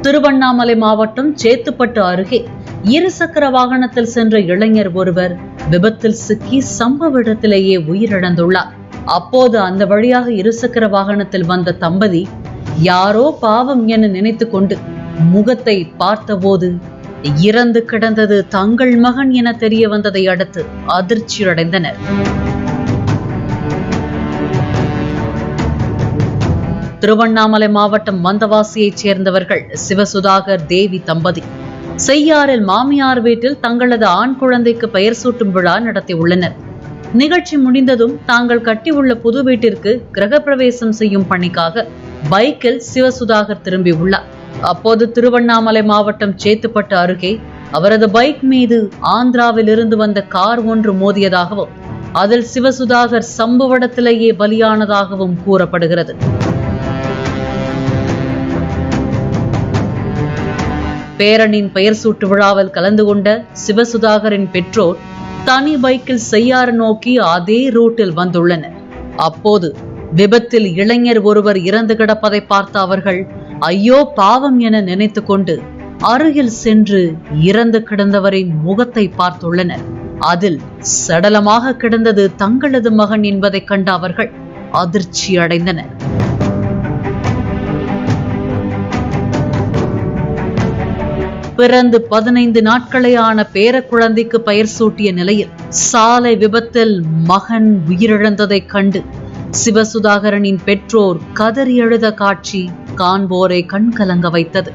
திருவண்ணாமலை மாவட்டம் சேத்துப்பட்டு அருகே இருசக்கர வாகனத்தில் சென்ற இளைஞர் ஒருவர் விபத்தில் சிக்கி சம்பவ இடத்திலேயே உயிரிழந்துள்ளார். அப்போது அந்த வழியாக இருசக்கர வாகனத்தில் வந்த தம்பதி யாரோ பாவம் என நினைத்து கொண்டு முகத்தை பார்த்தபோது இறந்து கிடந்தது தங்கள் மகன் என தெரிய வந்ததை அடுத்து அதிர்ச்சி அடைந்தனர். திருவண்ணாமலை மாவட்டம் மந்தவாசியைச் சேர்ந்தவர்கள் சிவசுதாகர் தேவி தம்பதி செய்யாறில் மாமியார் வீட்டில் தங்களது ஆண் குழந்தைக்கு பெயர் சூட்டும் விழா நடத்தியுள்ளனர். நிகழ்ச்சி முடிந்ததும் தாங்கள் கட்டியுள்ள புது வீட்டிற்கு கிரகப்பிரவேசம் செய்யும் பணிக்காக பைக்கில் சிவசுதாகர் திரும்பியுள்ளார். அப்போது திருவண்ணாமலை மாவட்டம் சேத்துப்பட்டு அருகே அவரது பைக் மீது ஆந்திராவில் இருந்து வந்த கார் ஒன்று மோதியதாகவும் அதில் சிவசுதாகர் சம்பவ இடத்திலேயே பலியானதாகவும் கூறப்படுகிறது. பேரனின் பெயர் சூட்டு விழாவில் கலந்து கொண்ட சிவசுதாகரின் பெற்றோர் தனி பைக்கில் செய்யாறு நோக்கி அதே ரூட்டில் வந்துள்ளனர். அப்போது விபத்தில் இளைஞர் ஒருவர் இறந்து கிடப்பதை பார்த்த அவர்கள் ஐயோ பாவம் என நினைத்து கொண்டு அருகில் சென்று இறந்து கிடந்தவரின் முகத்தை பார்த்துள்ளனர். அதில் சடலமாக கிடந்தது தங்களது மகன் என்பதை கண்ட அவர்கள் அதிர்ச்சி அடைந்தனர். பிறந்து 15 நாட்களேயான பேர குழந்தைக்கு பெயர் சூட்டிய நிலையில் சாலை விபத்தில் மகன் உயிரிழந்ததை கண்டு சிவசுதாகரனின் பெற்றோர் கதறி எழுத காட்சி காண்போரை கண்கலங்க வைத்தது.